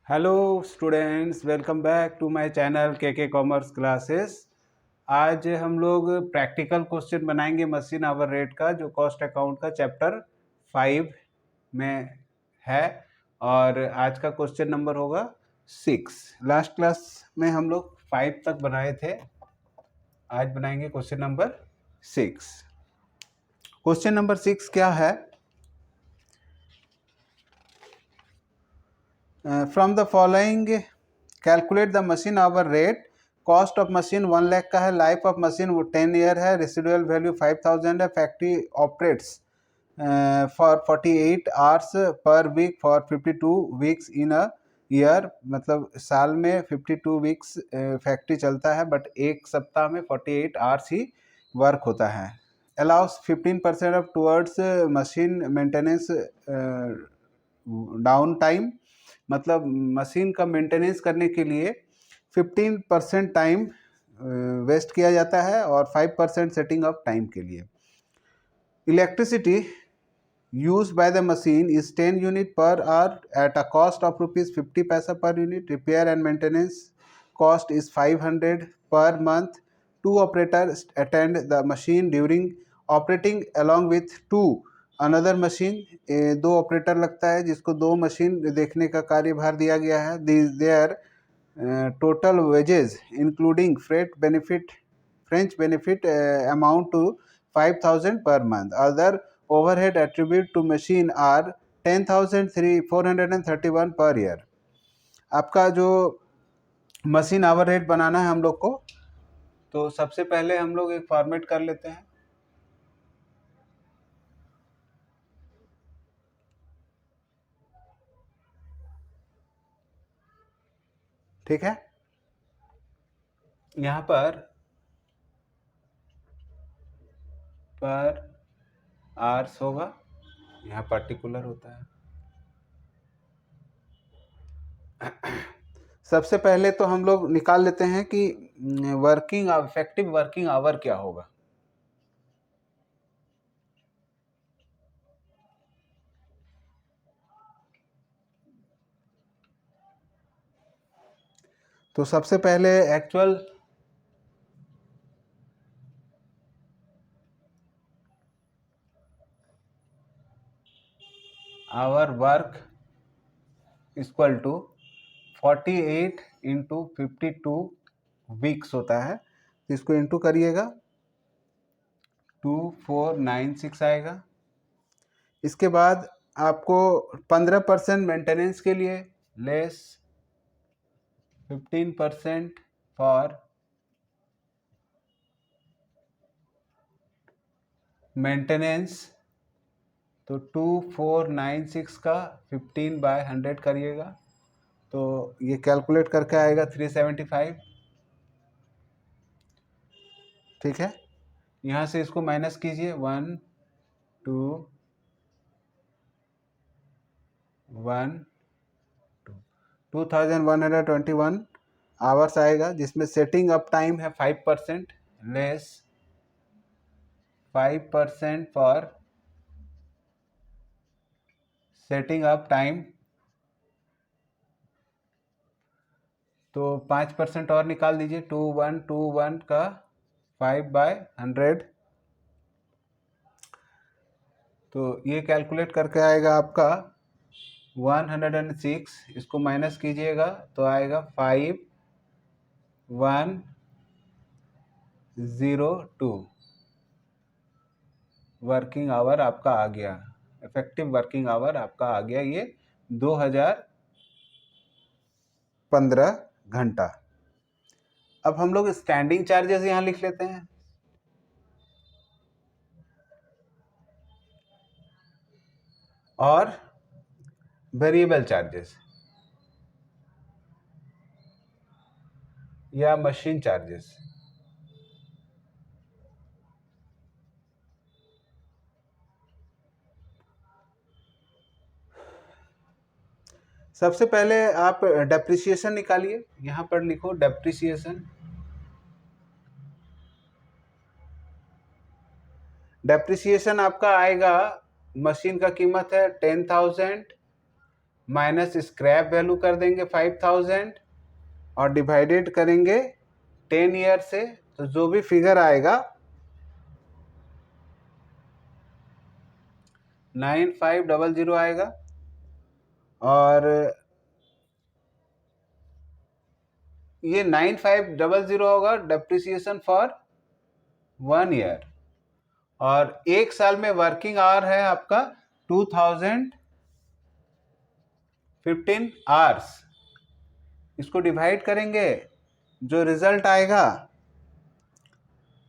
Hello students, welcome back to my channel K commerce classes. आज हम लोग practical question बनाएंगे मशीन आवर रेट का, जो कॉस्ट अकाउंट का चैप्टर 5 में है। और आज का क्वेश्चन नंबर होगा 6। लास्ट क्लास में हम लोग 5 तक बनाए थे। आज बनाएंगे क्वेश्चन नंबर 6। क्वेश्चन नंबर 6 क्या है? From the following calculate the machine hour rate. Cost of machine 1 lakh का है, लाइफ ऑफ मशीन वो 10 ईयर है, रेसिडुअल वैल्यू 5000 है, factory operates for 48 hours per week for 52 weeks in a year. मतलब साल में 52 वीक्स फैक्ट्री चलता है, बट एक सप्ताह में 48 आवर्स ही वर्क होता है। Allow us 15% of towards machine maintenance down time. मतलब मशीन का मेंटेनेंस करने के लिए 15% टाइम वेस्ट किया जाता है और 5% सेटिंग अप टाइम के लिए। Electricity used by the machine is 10 unit per hour at a cost of rupees 50 paisa per unit. Repair and maintenance cost is 500 per month. Two operators attend the machine during operating along with two another machine. दो operator लगता है जिसको दो machine देखने का कार्यभार दिया गया है. Their total wages including French benefit amount to 5000 per month. Other overhead attribute to machine are 10,431 per year. आपका जो मशीन आवर रेट बनाना है हम लोग को, तो सबसे पहले हम लोग एक फॉर्मेट कर लेते हैं। ठीक है, यहाँ पर आवर्स होगा, यहाँ पर्टिकुलर होता है। सबसे पहले तो हम लोग निकाल लेते हैं कि इफेक्टिव वर्किंग आवर क्या होगा। तो सबसे पहले actual hour work equal to 48 into 52 weeks होता है। तो इसको इंटू करिएगा, 2496 आएगा। इसके बाद आपको 15% मेंटेनेंस के लिए, लेस 15% फॉर मेंटेनेंस। तो 2496 का 15/100 करिएगा, तो ये कैलकुलेट करके आएगा 375। ठीक है, यहाँ से इसको माइनस कीजिए, 1 2 1 2121 आवर्स आएगा, जिसमें सेटिंग अप टाइम है 5%, less 5% for setting up time. तो 5% और निकाल दीजिए, 2121 का 5/100। तो ये कैलकुलेट करके आएगा आपका 106। इसको माइनस कीजिएगा तो आएगा 5102 वर्किंग आवर आपका आ गया। इफेक्टिव वर्किंग आवर आपका आ गया ये 2015 घंटा। अब हम लोग स्टैंडिंग चार्जेस यहाँ लिख लेते हैं। और वेरिएबल चार्जेस या मशीन चार्जेस। सबसे पहले आप डेप्रिसिएशन निकालिए, यहाँ पर लिखो डेप्रिसिएशन। डेप्रिसिएशन आपका आएगा, मशीन का कीमत है 10,000 माइनस स्क्रैप वैल्यू कर देंगे 5000 और डिवाइडेड करेंगे 10 ईयर से, तो जो भी फिगर आएगा 9500 आएगा। और ये 9500 होगा डेप्रिसिएशन फॉर 1 ईयर, और एक साल में वर्किंग आवर है आपका 2015 आवर्स। इसको डिवाइड करेंगे, जो रिजल्ट आएगा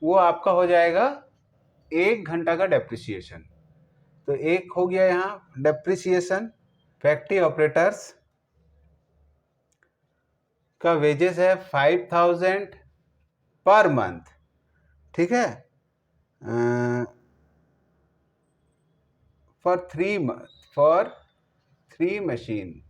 वो आपका हो जाएगा 1 घंटा का डेप्रिसिएशन। तो एक हो गया यहाँ डेप्रिसिएशन। फैक्ट्री ऑपरेटर्स का वेजेस है 5000 पर मंथ, ठीक है, फॉर 3 मशीन।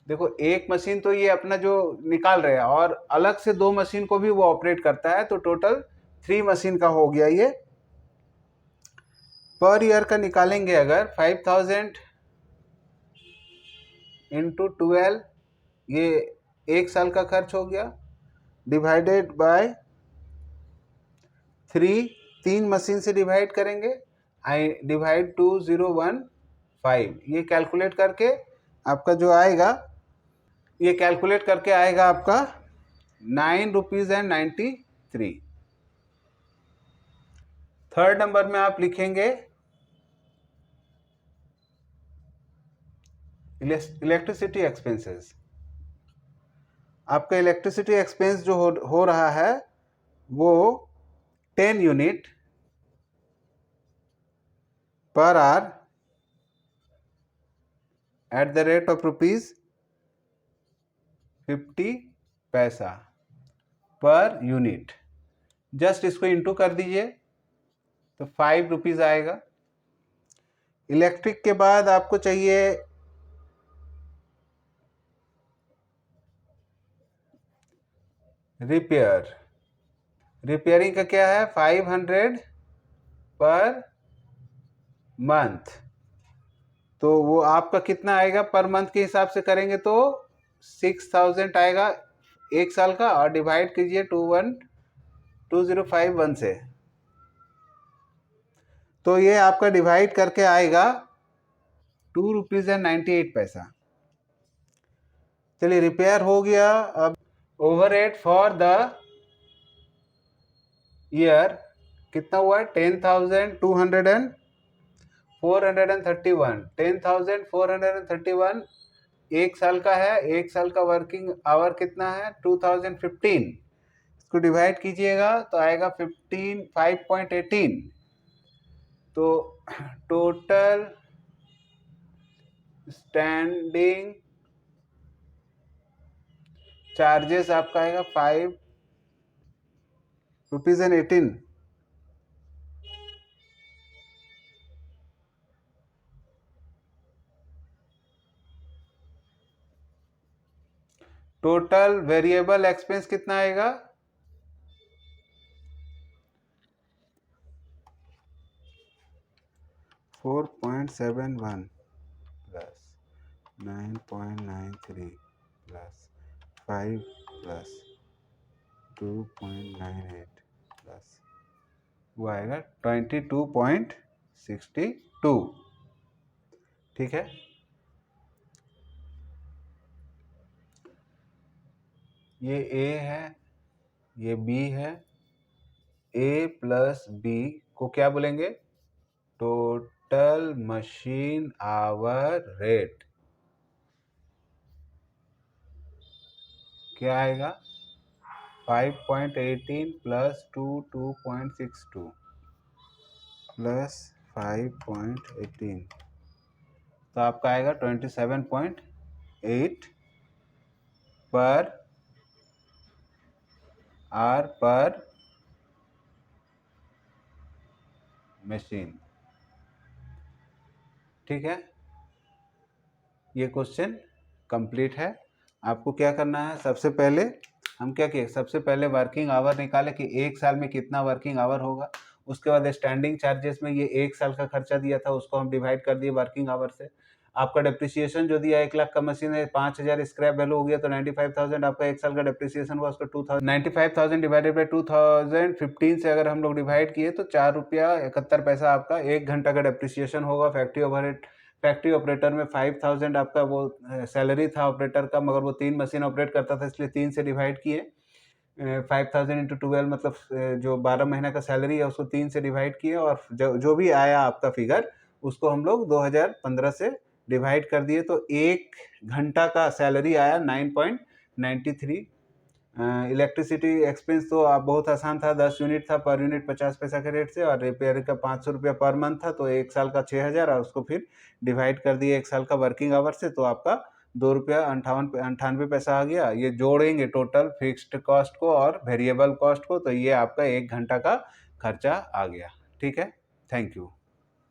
देखो एक मशीन तो ये अपना जो निकाल रहे हैं, और अलग से 2 मशीन को भी वो ऑपरेट करता है, तो टोटल 3 मशीन का हो गया ये। पर ईयर का निकालेंगे अगर 5000 इंटू 12, ये एक साल का खर्च हो गया, डिवाइडेड बाय 3 मशीन से डिवाइड करेंगे, आई डिवाइड 2015, ये कैलकुलेट करके आपका जो आएगा, ये कैलकुलेट करके आएगा आपका 9.93 रुपीज। थर्ड नंबर में आप लिखेंगे इलेक्ट्रिसिटी एक्सपेंसेस। आपका इलेक्ट्रिसिटी एक्सपेंस जो हो रहा है वो 10 unit per hour at the rate of ₹50 per unit. Just इसको इंटू कर दीजिए तो 5 रुपीज आएगा। इलेक्ट्रिक के बाद आपको चाहिए रिपेयरिंग का क्या है 500 पर मंथ। तो वो आपका कितना आएगा पर मंथ के हिसाब से करेंगे तो 6000 आएगा एक साल का, और डिवाइड कीजिए 2051 से, तो ये आपका डिवाइड करके आएगा ₹2.98। चलिए रिपेयर हो गया। अब ओवरहेड फॉर द ईयर कितना हुआ है 10,431 एक साल का है। एक साल का वर्किंग आवर कितना है 2015, इसको डिवाइड कीजिएगा तो आएगा 5.18। तो टोटल स्टैंडिंग चार्जेस आपका आएगा ₹5.18। टोटल वेरिएबल एक्सपेंस कितना आएगा 4.71 प्लस 9.93 प्लस 5 प्लस 2.98 प्लस वो आएगा 22.62। ठीक है, ये ए है, ये बी है। ए प्लस बी को क्या बोलेंगे टोटल मशीन आवर रेट। क्या आएगा 5.18 प्लस 2.62 प्लस 5.18, तो आपका आएगा 27.8 पर आर पर मशीन। ठीक है, ये क्वेश्चन कंप्लीट है। आपको क्या करना है, सबसे पहले हम क्या किए, सबसे पहले वर्किंग आवर निकाले कि एक साल में कितना वर्किंग आवर होगा। उसके बाद स्टैंडिंग चार्जेस में ये एक साल का खर्चा दिया था, उसको हम डिवाइड कर दिए वर्किंग आवर से। आपका डेप्रिसिएशन जो दिया 1 लाख का मशीन है, 5,000 स्क्रैप वैल्यू हो गया तो 95,000 आपका 1 साल का डेप्रिसिएशन हुआ, उसका 95,000 डिवाइडेड बाई 2015 से अगर हम लोग डिवाइड किए तो 4 रुपया 71 पैसा आपका 1 घंटा का डेप्रिसिएशन होगा। फैक्ट्री ऑपरेटर में 5,000 आपका वो सैलरी था ऑपरेटर का, मगर वो 3 मशीन ऑपरेट करता था, इसलिए 3 से डिवाइड किए। 5,000 इंटू 12 मतलब जो 12 महीने का सैलरी है उसको 3 से डिवाइड किए, और जो भी आया आपका फिगर उसको हम लोग 2015 से डिवाइड कर दिए, तो 1 घंटा का सैलरी आया 9.93। इलेक्ट्रिसिटी एक्सपेंस तो आप बहुत आसान था, 10 यूनिट था, पर यूनिट 50 पैसा के रेट से, और रिपेयर का 500 रुपया पर मंथ था, तो 1 साल का 6,000, और उसको फिर डिवाइड कर दिए 1 साल का वर्किंग आवर से, तो आपका 2 रुपया 98 पैसा आ गया। ये जोड़ेंगे टोटल फिक्स्ड कॉस्ट को और वेरिएबल कॉस्ट को, तो ये आपका 1 घंटा का खर्चा आ गया। ठीक है, थैंक यू।